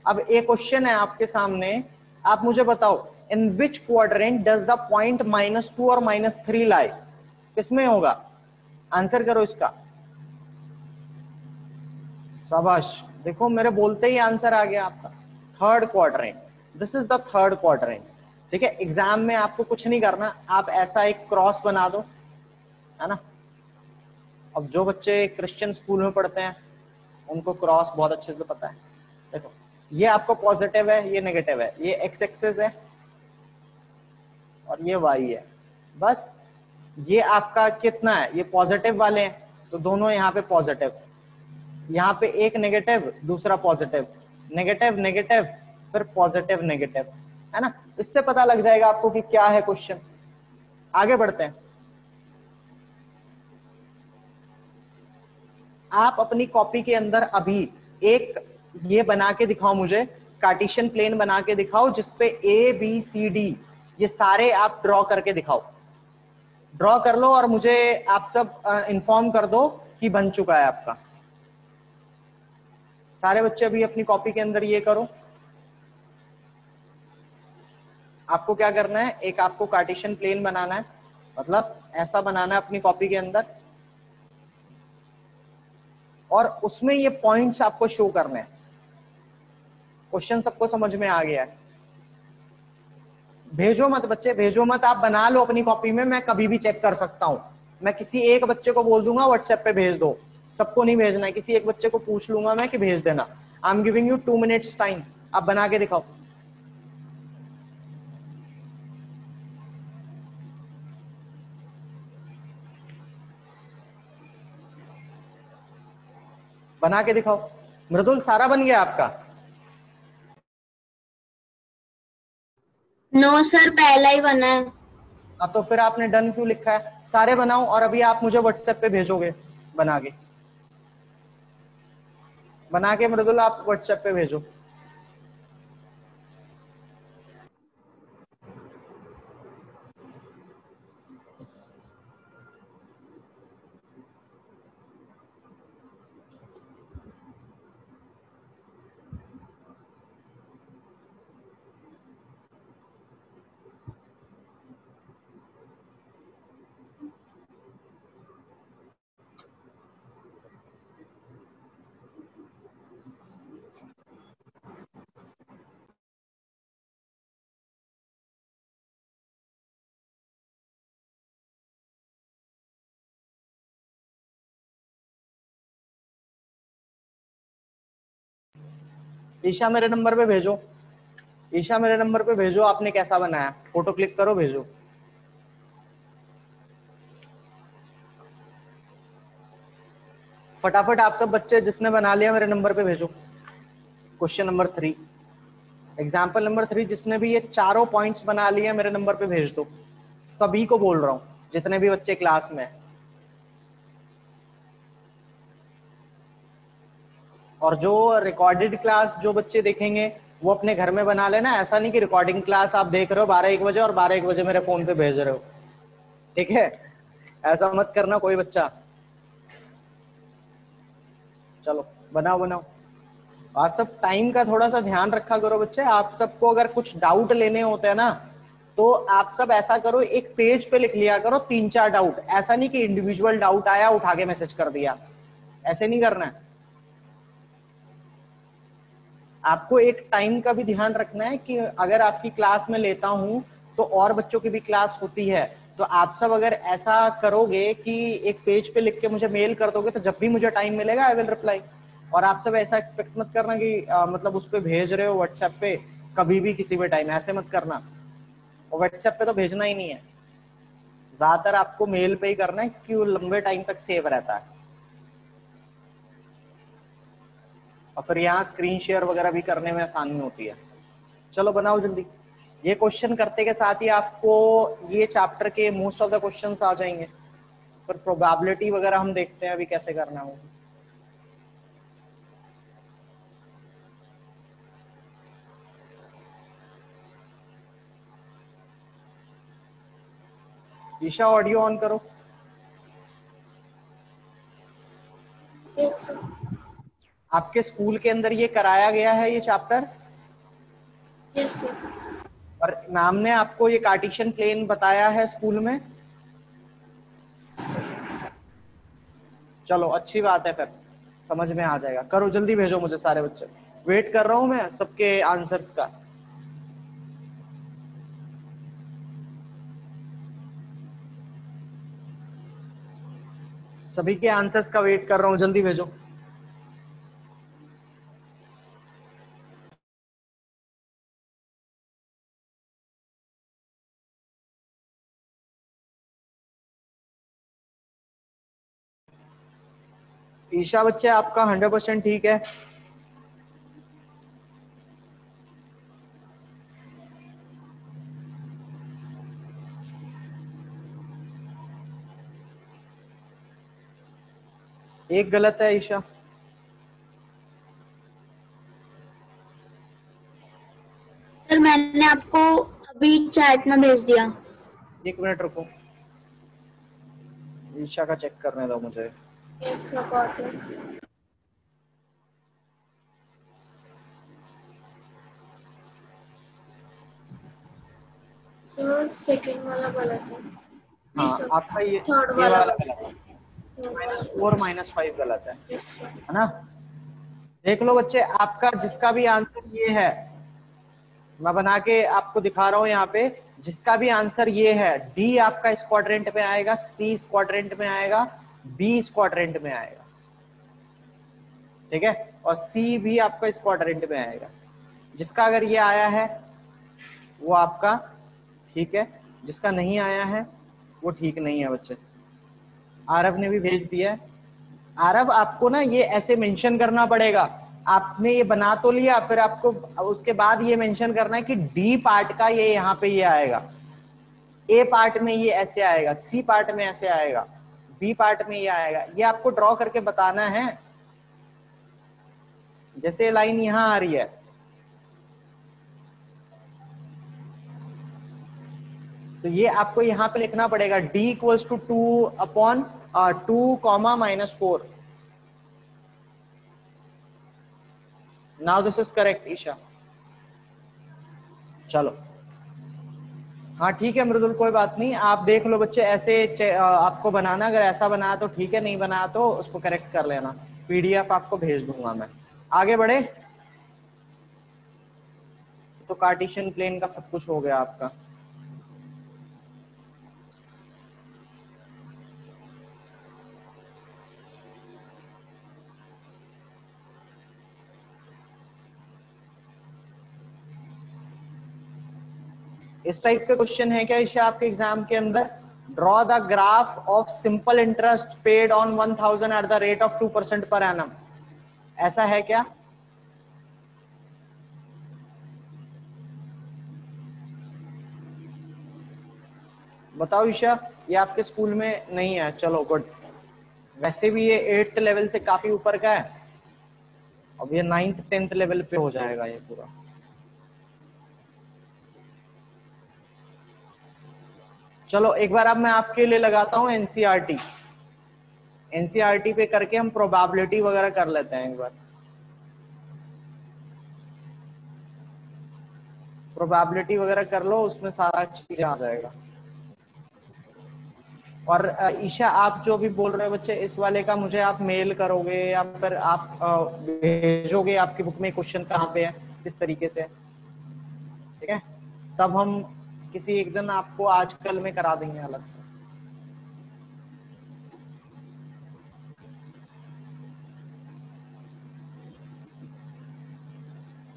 [SPEAKER 1] अब एक क्वेश्चन है आपके सामने, आप मुझे बताओ, in which quadrant does the point -2 और -3 लाई? किसमें होगा? आंसर करो इसका। शाबाश, देखो मेरे बोलते ही आंसर आ गया आपका। Third quadrant, this is the third quadrant. ठीक है, एग्जाम में आपको कुछ नहीं करना, आप ऐसा एक क्रॉस बना दो, है ना। अब जो बच्चे क्रिश्चियन स्कूल में पढ़ते हैं उनको क्रॉस बहुत अच्छे से पता है। देखो, ये आपका पॉजिटिव है, ये नेगेटिव है, ये एक्स एक्सिस है और ये वाई है। बस ये आपका कितना है, ये पॉजिटिव वाले हैं तो दोनों यहाँ पे पॉजिटिव, यहाँ पे एक नेगेटिव दूसरा पॉजिटिव, नेगेटिव नेगेटिव फिर पॉजिटिव नेगेटिव, है ना। इससे पता लग जाएगा आपको कि क्या है क्वेश्चन। आगे बढ़ते हैं। आप अपनी कॉपी के अंदर अभी एक ये बना के दिखाओ मुझे, कार्टेशियन प्लेन बना के दिखाओ जिसपे ए बी सी डी ये सारे आप ड्रॉ करके दिखाओ। ड्रॉ कर लो और मुझे आप सब इन्फॉर्म कर दो कि बन चुका है आपका। सारे बच्चे अभी अपनी कॉपी के अंदर ये करो। आपको क्या करना है, एक आपको कार्टेशियन प्लेन बनाना है, मतलब ऐसा बनाना है अपनी कॉपी के अंदर, और उसमें ये पॉइंट्स आपको शो करने हैं। क्वेश्चन सबको समझ में आ गया है? भेजो मत बच्चे, भेजो मत, आप बना लो अपनी कॉपी में, मैं कभी भी चेक कर सकता हूं। मैं किसी एक बच्चे को बोल दूंगा व्हाट्सएप पे भेज दो, सबको नहीं भेजना है, किसी एक बच्चे को पूछ लूंगा मैं कि भेज देना। I am giving you 2 minutes time, आप बना के दिखाओ। बना के दिखाओ। मृदुल, सारा बन गया आपका?
[SPEAKER 2] नो सर, पहला ही बना है।
[SPEAKER 1] तो फिर आपने डन क्यों लिखा है? सारे बनाओ और अभी आप मुझे व्हाट्सएप पे भेजोगे बना के। बना के मृदुल आप व्हाट्सएप पे भेजो। ईशा मेरे नंबर पे भेजो, ईशा मेरे नंबर पे भेजो, आपने कैसा बनाया, फोटो क्लिक करो भेजो। फटाफट आप सब बच्चे जिसने बना लिया मेरे नंबर पे भेजो। क्वेश्चन नंबर 3, एग्जाम्पल नंबर 3, जिसने भी ये चारों पॉइंट्स बना लिए मेरे नंबर पे भेज दो। सभी को बोल रहा हूँ, जितने भी बच्चे क्लास में हैं। और जो रिकॉर्डेड क्लास जो बच्चे देखेंगे वो अपने घर में बना लेना। ऐसा नहीं कि रिकॉर्डिंग क्लास आप देख रहे हो 12-1 बजे और 12-1 बजे मेरे फोन पे भेज रहे हो, ठीक है? ऐसा मत करना कोई बच्चा। चलो बनाओ बनाओ। आप सब टाइम का थोड़ा सा ध्यान रखा करो बच्चे। आप सबको अगर कुछ डाउट लेने होते हैं ना, तो आप सब ऐसा करो, एक पेज पे लिख लिया करो 3-4 डाउट। ऐसा नहीं कि इंडिविजुअल डाउट आया उठा के मैसेज कर दिया, ऐसे नहीं करना है। आपको एक टाइम का भी ध्यान रखना है कि अगर आपकी क्लास में लेता हूं तो और बच्चों की भी क्लास होती है। तो आप सब अगर ऐसा करोगे कि एक पेज पे लिख के मुझे मेल कर दोगे, तो जब भी मुझे टाइम मिलेगा आई विल रिप्लाई। और आप सब ऐसा एक्सपेक्ट मत करना कि मतलब उस पर भेज रहे हो व्हाट्सएप पे कभी भी किसी भी टाइम, ऐसे मत करना। और व्हाट्सएप पे तो भेजना ही नहीं है, ज्यादातर आपको मेल पे ही करना है क्योंकि वो लंबे टाइम तक सेव रहता है। और फिर यहाँ स्क्रीन शेयर वगैरह भी करने में आसानी होती है। चलो बनाओ जल्दी। ये क्वेश्चन करते के साथ ही आपको ये चैप्टर के मोस्ट ऑफ द क्वेश्चंस आ जाएंगे। पर प्रोबेबिलिटी वगैरह हम देखते हैं अभी कैसे करना होगा। ईशा ऑडियो ऑन करो।
[SPEAKER 2] Yes sir.
[SPEAKER 1] आपके स्कूल के अंदर ये कराया गया है ये चैप्टर?
[SPEAKER 2] Yes sir.
[SPEAKER 1] और मैम ने आपको ये कार्टेशियन प्लेन बताया है स्कूल में? चलो अच्छी बात है, फिर समझ में आ जाएगा। करो जल्दी, भेजो मुझे सारे बच्चे, वेट कर रहा हूं मैं सबके आंसर्स का। सभी के आंसर्स का वेट कर रहा हूं, जल्दी भेजो। ईशा बच्चे आपका 100% ठीक है? एक गलत है ईशा।
[SPEAKER 2] सर मैंने आपको अभी चैट में भेज दिया।
[SPEAKER 1] एक मिनट रुको, ईशा का चेक करने दो मुझे।
[SPEAKER 2] Yes sir, got it. Sir second वाला गलत है। नहीं
[SPEAKER 1] हाँ
[SPEAKER 2] सर,
[SPEAKER 1] आपका
[SPEAKER 2] थर्ड
[SPEAKER 1] ये
[SPEAKER 2] वाला
[SPEAKER 1] वाला
[SPEAKER 2] गलत
[SPEAKER 1] गलत
[SPEAKER 2] है।
[SPEAKER 1] है,
[SPEAKER 2] थर्ड वाला
[SPEAKER 1] -4
[SPEAKER 2] गलत
[SPEAKER 1] -5 गलत
[SPEAKER 2] है। Yes sir.
[SPEAKER 1] है ना? देख लो बच्चे, आपका जिसका भी आंसर ये है, मैं बना के आपको दिखा रहा हूं यहाँ पे, जिसका भी आंसर ये है, डी आपका इस क्वाड्रेंट में आएगा, सी इस क्वाड्रेंट में आएगा, बी इस क्वाड्रेंट में आएगा, ठीक है? और सी भी आपका इस क्वाड्रेंट में आएगा। जिसका अगर ये आया है वो आपका ठीक है, जिसका नहीं आया है वो ठीक नहीं है बच्चे। आरव ने भी भेज दिया है। आरव आपको ना ये ऐसे मेंशन करना पड़ेगा, आपने ये बना तो लिया, फिर आपको उसके बाद ये मेंशन करना है कि डी पार्ट का ये यहाँ पे ये आएगा, ए पार्ट में ये ऐसे आएगा, सी पार्ट में ऐसे आएगा, बी पार्ट में ये आएगा। ये आपको ड्रॉ करके बताना है। जैसे लाइन यहाँ आ रही है, तो ये आपको यहाँ पे लिखना पड़ेगा d equals to 2/2, -4। Now this is correct Isha. चलो हाँ ठीक है मृदुल, कोई बात नहीं, आप देख लो बच्चे ऐसे आपको बनाना, अगर ऐसा बनाया तो ठीक है, नहीं बनाया तो उसको करेक्ट कर लेना। पीडीएफ आपको भेज दूंगा मैं। आगे बढ़े, तो कार्टेशियन प्लेन का सब कुछ हो गया आपका। इस टाइप के क्वेश्चन है क्या ईशा आपके एग्जाम के अंदर? Draw the graph of simple interest paid on 1000 at the rate of 2% per annum, ऐसा है क्या? बताओ ईशा, ये आपके स्कूल में नहीं है, चलो गुड। वैसे भी ये 8th लेवल से काफी ऊपर का है, अब ये 9th 10th लेवल पे हो जाएगा ये पूरा। चलो एक बार अब मैं आपके लिए लगाता हूँ एनसीईआरटी। एनसीईआरटी पे करके हम प्रोबेबिलिटी वगैरह कर लेते हैं एक बार। प्रोबेबिलिटी वगैरह कर लो, उसमें सारा चीज आ जाएगा। और ईशा आप जो भी बोल रहे हो बच्चे, इस वाले का मुझे आप मेल करोगे या फिर आप भेजोगे आपकी बुक में क्वेश्चन कहाँ पे है, किस तरीके से, ठीक है? तब हम किसी एक दिन आपको आजकल में करा देंगे अलग से।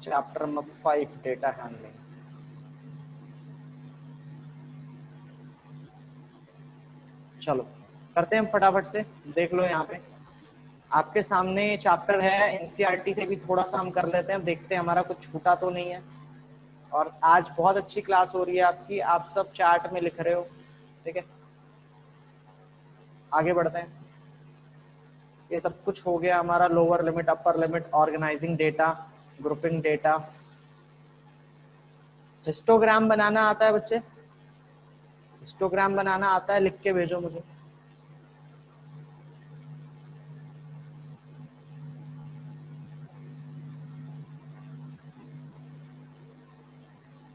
[SPEAKER 1] Chapter number 5 data handling. चलो करते हैं फटाफट से, देख लो यहाँ पे आपके सामने चैप्टर है, एनसीईआरटी से भी थोड़ा सा हम कर लेते हैं, देखते हैं हमारा कुछ छूटा तो नहीं है। और आज बहुत अच्छी क्लास हो रही है आपकी, आप सब चार्ट में लिख रहे हो, ठीक है। आगे बढ़ते हैं। ये सब कुछ हो गया हमारा, lower limit, upper limit, organising data, grouping data. Histogram बनाना आता है बच्चे? हिस्टोग्राम बनाना आता है? लिख के भेजो मुझे।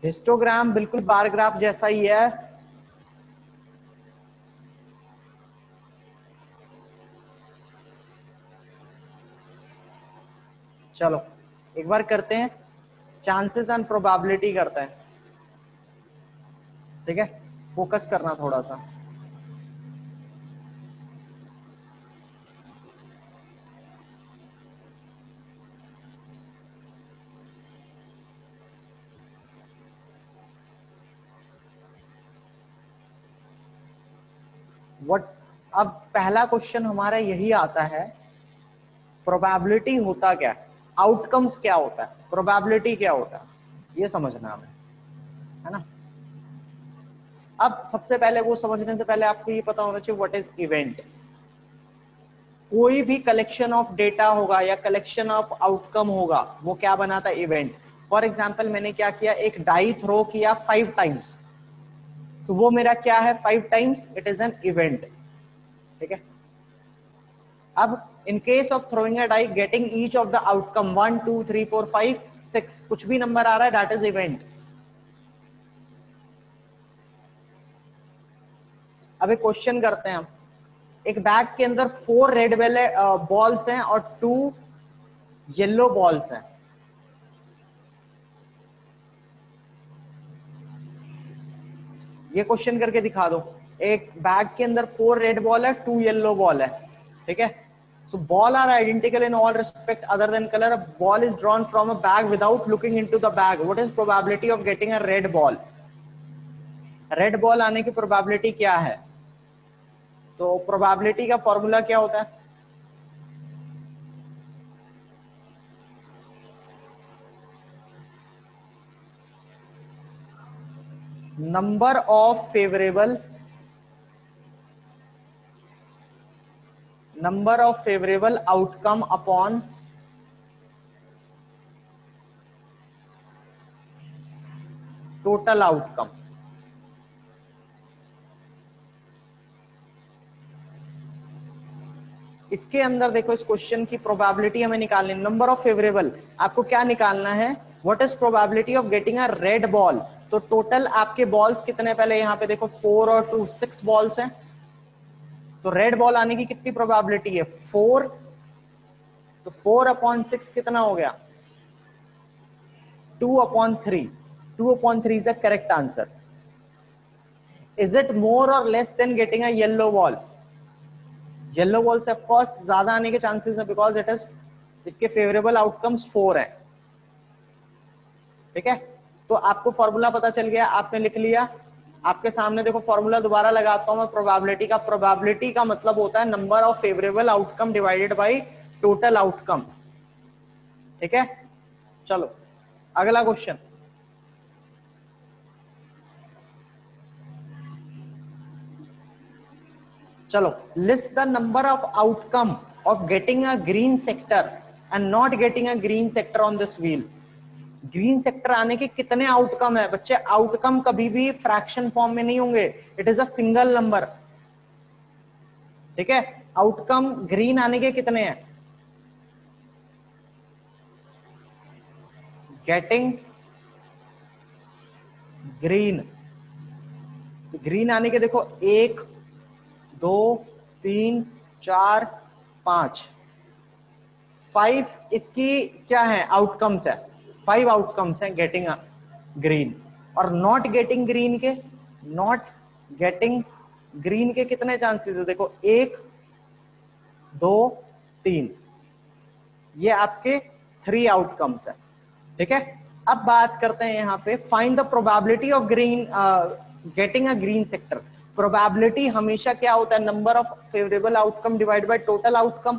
[SPEAKER 1] हिस्टोग्राम बिल्कुल बार ग्राफ जैसा ही है। चलो एक बार करते हैं, चांसेस एंड प्रोबेबिलिटी करते हैं, ठीक है। फोकस करना थोड़ा सा। व्हाट, अब पहला क्वेश्चन हमारा यही आता है, प्रोबेबिलिटी होता क्या है, आउटकम्स क्या होता है, प्रोबेबिलिटी क्या होता है, ये समझना हमें, है ना। अब सबसे पहले वो समझने से पहले आपको ये पता होना चाहिए व्हाट इज इवेंट। कोई भी कलेक्शन ऑफ डेटा होगा या कलेक्शन ऑफ आउटकम होगा, वो क्या बनाता है, इवेंट। फॉर एग्जाम्पल मैंने क्या किया, एक डाई थ्रो किया 5 टाइम्स, तो वो मेरा क्या है, 5 times, it is an event, ठीक है। अब in case of throwing a die, getting each of the outcome 1 2 3 4 5 6, कुछ भी नंबर आ रहा है, दैट इज इवेंट। अब एक क्वेश्चन करते हैं हम, एक बैग के अंदर 4 रेड वाले बॉल्स हैं और 2 येलो बॉल्स हैं। ये क्वेश्चन करके दिखा दो, एक बैग के अंदर 4 रेड बॉल है, 2 येलो बॉल है, ठीक है। So ball are identical in all respect other than colour. Ball is drawn from a bag without looking into the bag, what is probability of getting a red ball. Red ball आने की probability क्या है, तो probability का formula क्या होता है, number of favourable outcome upon total outcome. इसके अंदर देखो, इस क्वेश्चन की प्रोबेबिलिटी हमें निकालनी है, नंबर ऑफ फेवरेबल, आपको क्या निकालना है, what is probability of getting a red ball. तो टोटल आपके बॉल्स कितने, पहले यहाँ पे देखो 4 और 2 6 बॉल्स हैं, तो रेड बॉल आने की कितनी प्रोबेबिलिटी है, 4, तो 4/6 कितना हो गया, 2/3। 2/3 is the correct answer. Is it more और less than getting a yellow ball. Yellow ball से ऑफकोर्स ज्यादा आने के चांसेस है, बिकॉज इट इज, इसके फेवरेबल आउटकम्स 4 है, ठीक है। तो आपको फॉर्मूला पता चल गया, आपने लिख लिया। आपके सामने देखो फॉर्मूला दोबारा लगाता हूं मैं प्रोबेबिलिटी का। प्रोबेबिलिटी का मतलब होता है number of favourable outcome divided by total outcome, ठीक है। चलो अगला क्वेश्चन, चलो, list the number of outcome of getting a green sector and not getting a green sector on this wheel. Green sector आने के कितने आउटकम है बच्चे, आउटकम कभी भी फ्रैक्शन फॉर्म में नहीं होंगे, it is a single number, ठीक है। आउटकम ग्रीन आने के कितने हैं, गेटिंग ग्रीन, ग्रीन आने के देखो 1 2 3 4 5, 5 इसकी क्या है, आउटकम्स है, 5 आउटकम्स हैं गेटिंग ग्रीन। और नॉट गेटिंग ग्रीन के कितने चांसेस है? देखो 1 2 3, ये आपके 3 आउटकम्स है। ठीक है, अब बात करते हैं यहाँ पे find the probability of green getting a green sector. Probability हमेशा क्या होता है? Number of favourable outcome divide by total outcome.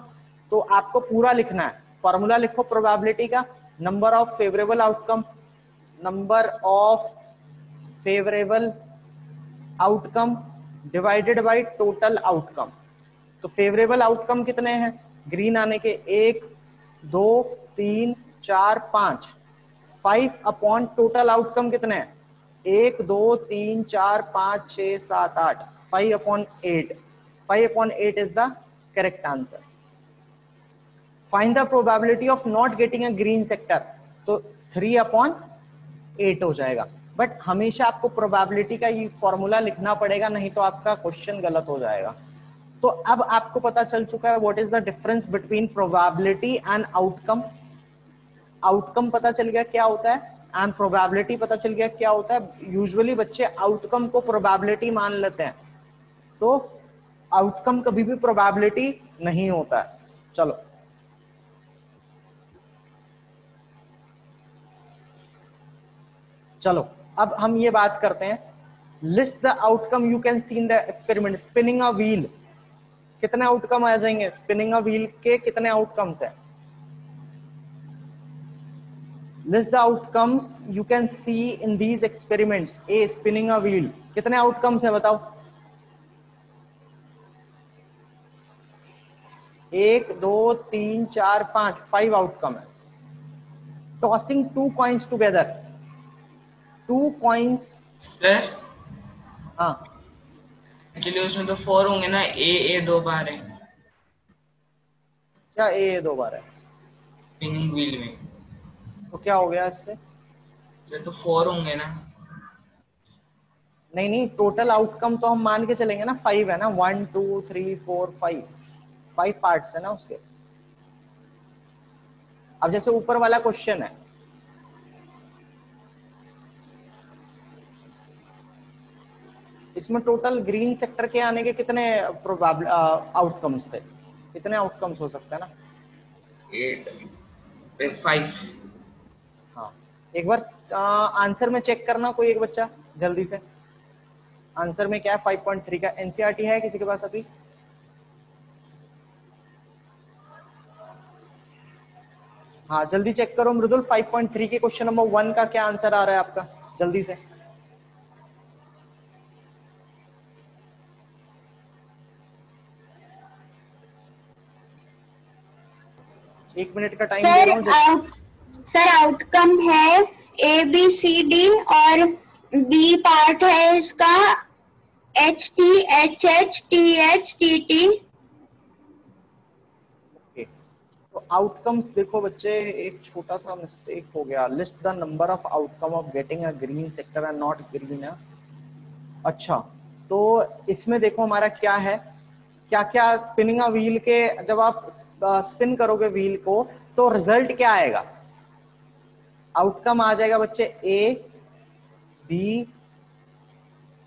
[SPEAKER 1] तो आपको पूरा लिखना है, फॉर्मूला लिखो प्रोबेबिलिटी का, number of favourable outcome divided by total outcome. तो फेवरेबल आउटकम कितने हैं ग्रीन आने के? 1 2 3 4 5, 5 अपॉन टोटल आउटकम कितने हैं? 1 2 3 4 5 6 7 8, 5 upon 8, 5 upon 8 is the correct answer. Find the probability of not getting a green sector, तो 3 अपॉन 8 हो जाएगा। बट हमेशा आपको प्रोबेबिलिटी का ये फॉर्मूला लिखना पड़ेगा, नहीं तो आपका क्वेश्चन गलत हो जाएगा। तो अब आपको पता चल चुका है what is the difference between probability and outcome. Outcome पता चल गया क्या होता है, एंड प्रोबेबिलिटी पता चल गया क्या होता है। यूजुअली बच्चे आउटकम को प्रोबेबिलिटी मान लेते हैं, सो आउटकम कभी भी प्रोबेबिलिटी नहीं होता है। चलो अब हम ये बात करते हैं, list the outcome you can see in the experiment spinning a wheel. कितने आउटकम आ जाएंगे? स्पिनिंग अ व्हील के कितने आउटकम्स है? List the outcomes you can see in these experiments. A spinning a wheel, कितने आउटकम्स है बताओ? 1 2 3 4 5, 5 outcome है। Tossing 2 coins together, 2 coins.
[SPEAKER 3] Sir
[SPEAKER 1] हाँ
[SPEAKER 3] एक्चुअली उसमें तो 4 होंगे ना, ए 2 बार है
[SPEAKER 1] क्या? ए 2 बार है,
[SPEAKER 3] स्पिनिंग व्हील में,
[SPEAKER 1] तो क्या हो गया इससे?
[SPEAKER 3] सर तो 4 होंगे ना।
[SPEAKER 1] नहीं नहीं, टोटल आउटकम तो हम मान के चलेंगे ना 5 है ना, 1 2 3 4 5, 5 पार्ट्स है ना उसके। अब जैसे ऊपर वाला क्वेश्चन है, इसमें टोटल ग्रीन सेक्टर के आने के कितने प्रोबेबल आउटकम्स थे? कितने आउटकम्स हो सकते हैं ना?
[SPEAKER 3] 8 5।
[SPEAKER 1] हाँ, एक बार आंसर में चेक करना कोई एक बच्चा जल्दी से। आंसर में क्या है? 5.3 का एनसीईआरटी है किसी के पास अभी? हाँ जल्दी चेक करो मृदुल, 5.3 के क्वेश्चन नंबर 1 का क्या आंसर आ रहा है आपका, जल्दी से। एक मिनट का टाइम दे रहा हूँ।
[SPEAKER 2] सर आउटकम है ए बी सी डी और बी पार्ट है इसका H T H H T H T T.
[SPEAKER 1] तो आउटकम्स देखो बच्चे, एक छोटा सा मिस्टेक हो गया। List the number of outcome of getting a green sector and not green. अच्छा, तो इसमें देखो हमारा क्या है, क्या क्या स्पिनिंग अ व्हील के, जब आप स्पिन करोगे व्हील को तो रिजल्ट क्या आएगा? आउटकम आ जाएगा बच्चे ए बी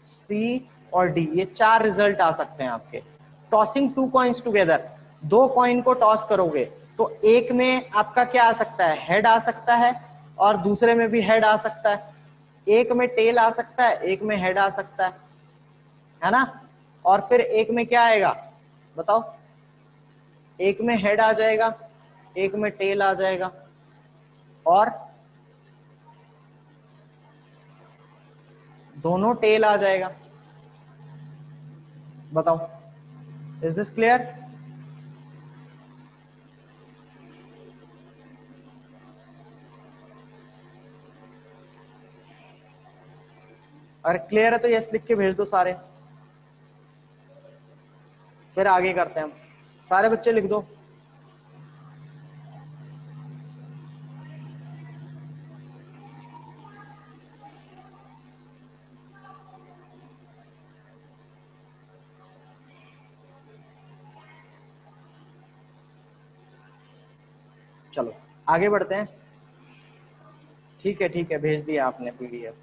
[SPEAKER 1] सी और डी, ये 4 रिजल्ट आ सकते हैं आपके। टॉसिंग 2 कॉइन्स टुगेदर, 2 कॉइन को टॉस करोगे तो एक में आपका क्या आ सकता है? हेड आ सकता है, और दूसरे में भी हेड आ सकता है। एक में टेल आ सकता है, एक में हेड आ सकता है ना? और फिर एक में क्या आएगा बताओ? एक में हेड आ जाएगा, एक में टेल आ जाएगा, और दोनों टेल आ जाएगा। बताओ, इज दिस क्लियर? अगर क्लियर है तो यस लिख के भेज दो सारे, फिर आगे करते हैं हम। सारे बच्चे लिख दो। चलो आगे बढ़ते हैं। ठीक है भेज दिया आपने पीडीएफ।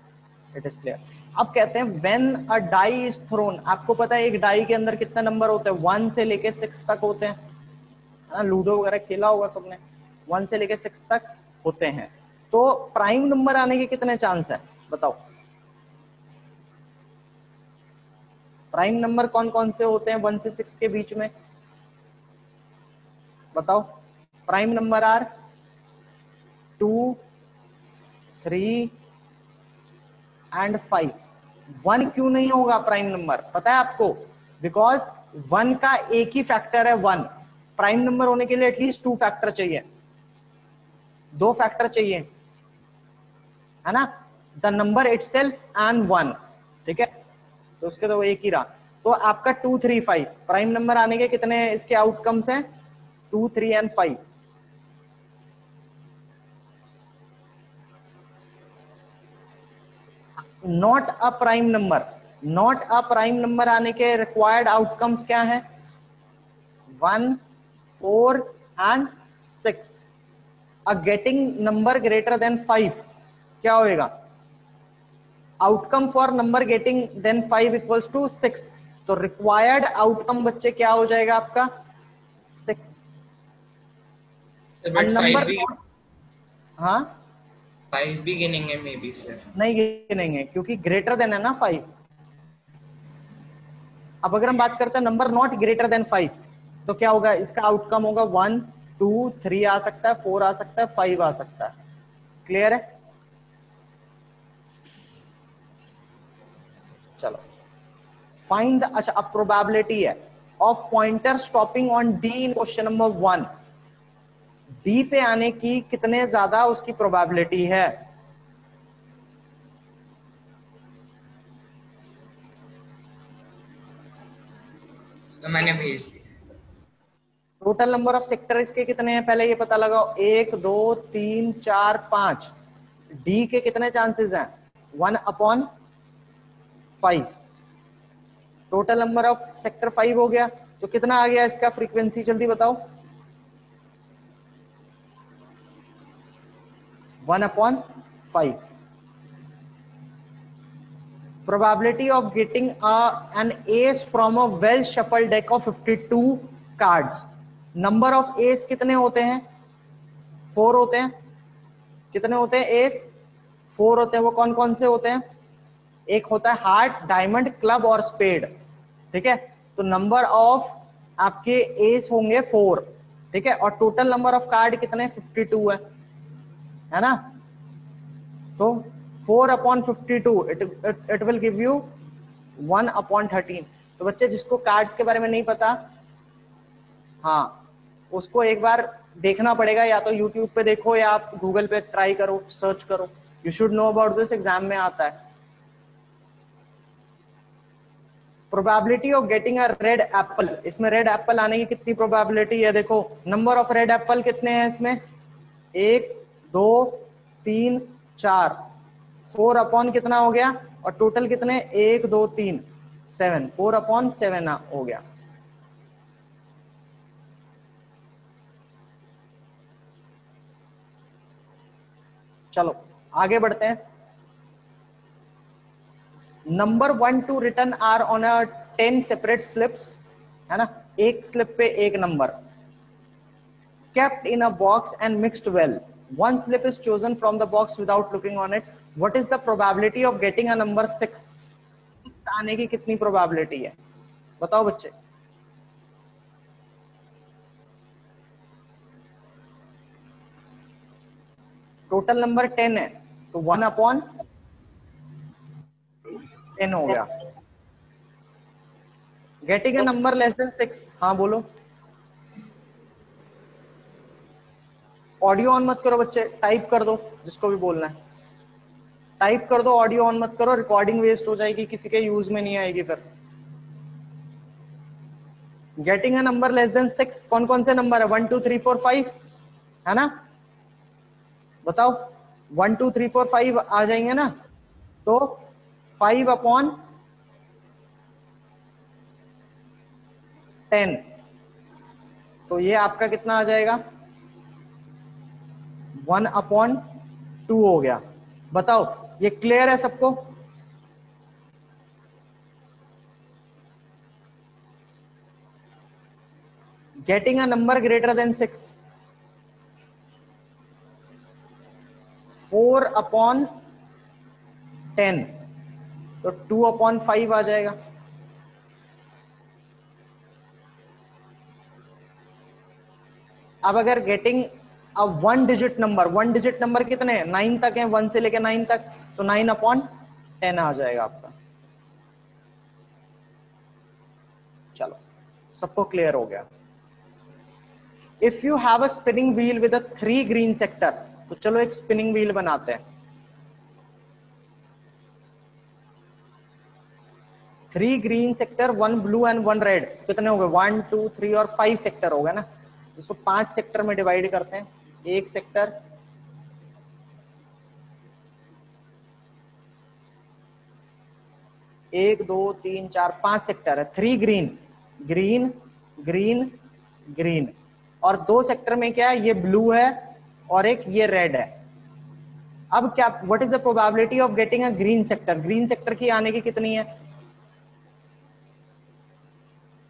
[SPEAKER 1] It is clear. अब कहते हैं when a die is thrown, आपको पता है एक डाई के अंदर कितने नंबर होते हैं, 1 से लेके 6 तक होते हैं, है ना, लूडो वगैरह खेला होगा सबने, 1 से लेके 6 तक होते हैं। तो प्राइम नंबर आने के कितने चांस है बताओ? प्राइम नंबर कौन कौन से होते हैं 1 से 6 के बीच में, बताओ? Prime number are 2, 3 and 5। 1 क्यों नहीं होगा प्राइम नंबर पता है आपको? बिकॉज 1 का एक ही फैक्टर है 1। प्राइम नंबर होने के लिए एटलीस्ट 2 फैक्टर चाहिए, 2 फैक्टर चाहिए, है ना, द नंबर इटसेल्फ एंड 1, ठीक है, तो उसके तो एक ही रहा। तो आपका 2, 3, 5 प्राइम नंबर आने के कितने इसके आउटकम्स हैं, 2, 3 and 5। Not a prime number, not a prime number आने के रिक्वायर्ड आउटकम्स क्या है, 1, 4 and 6। A getting number greater than 5 क्या होएगा, outcome for number getting than 5 equals to 6। तो रिक्वायर्ड आउटकम बच्चे क्या हो जाएगा आपका 6।
[SPEAKER 3] बट 5 भी,
[SPEAKER 1] हाँ
[SPEAKER 3] 5 भी गिनेंगे मे बी सर?
[SPEAKER 1] नहीं गिनेंगे क्योंकि ग्रेटर देन है ना 5। अब अगर हम बात करते हैं नंबर नॉट ग्रेटर देन 5 तो क्या होगा, इसका आउटकम होगा 1, 2, 3 आ सकता है, 4 आ सकता है, 5 आ सकता है। क्लियर है? चलो फाइंड, अच्छा अब प्रोबेबिलिटी है of pointer stopping on D in question number 1। D पे आने की कितने ज्यादा उसकी प्रोबेबिलिटी है,
[SPEAKER 3] तो मैंने भेज दिया।
[SPEAKER 1] टोटल नंबर ऑफ सेक्टर इसके कितने हैं पहले ये पता लगाओ, 1, 2, 3, 4, 5। डी के कितने चांसेस हैं, 1/5। टोटल नंबर ऑफ सेक्टर 5 हो गया, तो कितना आ गया इसका फ्रीक्वेंसी, जल्दी बताओ? 1/5। probability of getting an ace from a well shuffled deck of 52 cards। number of ace कितने होते हैं, 4 होते हैं। कितने होते हैं एस, 4 होते हैं। वो कौन कौन से होते हैं, एक होता है हार्ट, डायमंड, क्लब और स्पेड, ठीक है। तो नंबर ऑफ आपके एस होंगे 4, ठीक है, और टोटल नंबर ऑफ कार्ड कितने 52 है ना। तो 4/52 इट विल गिव यू 1/13। तो बच्चे जिसको कार्ड्स के बारे में नहीं पता, हाँ उसको एक बार देखना पड़ेगा, या तो यूट्यूब पे देखो या आप गूगल पे ट्राई करो, सर्च करो। You should know about this, exam में आता है। Probability of getting a red Apple, इसमें रेड एप्पल आने की कितनी प्रोबेबिलिटी है, देखो नंबर ऑफ रेड एप्पल कितने हैं इसमें, 1, 2, 3, 4, 4 अपॉन कितना हो गया, और टोटल कितने 1, 2, 3, 7, 4/7 हो गया। चलो आगे बढ़ते हैं। Number 1 to written are on a 10 separate slips, है ना, एक स्लिप पे एक नंबर, kept in a box and mixed well. One slip is chosen from the box without looking on it. What is the probability of getting a number 6? आने की कितनी probability है बताओ बच्चे? टोटल नंबर 10 है, तो 1/10 हो गया। Getting a number less than 6, हाँ बोलो। ऑडियो ऑन मत करो बच्चे, टाइप कर दो जिसको भी बोलना है, टाइप कर दो, ऑडियो ऑन मत करो, रिकॉर्डिंग वेस्ट हो जाएगी, किसी के यूज में नहीं आएगी फिर। Getting a number less than 6, कौन कौन से नंबर है, 1, 2, 3, 4, 5, है ना, बताओ 1, 2, 3, 4, 5 आ जाएंगे ना। तो 5/10, तो ये आपका कितना आ जाएगा, 1/2 हो गया। बताओ ये क्लियर है सबको? Getting a number greater then 6, 4/10, तो 2/5 आ जाएगा। अब अगर getting a 1 digit number, 1 digit number कितने हैं, 9 तक है, 1 से लेकर 9 तक, तो 9/10 आ जाएगा आपका। चलो सबको क्लियर हो गया। If you have a spinning wheel with a 3 green sector, तो चलो एक स्पिनिंग व्हील बनाते हैं। 3 green sector, 1 blue and 1 red, कितने हो गए, 1 2 3 और 5 सेक्टर हो गए ना। इसको 5 सेक्टर में डिवाइड करते हैं। एक सेक्टर, एक दो तीन चार 5 सेक्टर है। 3 ग्रीन, ग्रीन ग्रीन ग्रीन, और 2 सेक्टर में क्या है, ये ब्लू है और एक ये रेड है। अब क्या, what is the probability of getting a green sector, green sector की आने की कितनी है,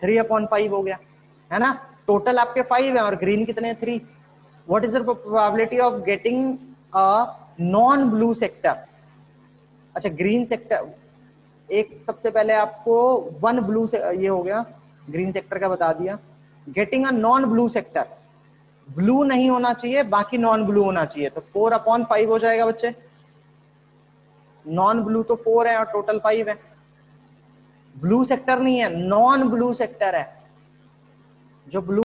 [SPEAKER 1] 3/5 हो गया है ना। टोटल आपके 5 है और ग्रीन कितने हैं, 3। What is the probability of getting a non blue sector. अच्छा ग्रीन सेक्टर, एक सबसे पहले आपको 1 ब्लू से, ये हो गया ग्रीन सेक्टर का बता दिया। Getting a non blue sector, blue नहीं होना चाहिए, बाकी नॉन ब्लू होना चाहिए, तो 4/5 हो जाएगा बच्चे। नॉन ब्लू तो 4 है और टोटल 5 है। ब्लू सेक्टर नहीं है, नॉन ब्लू सेक्टर है, जो ब्लू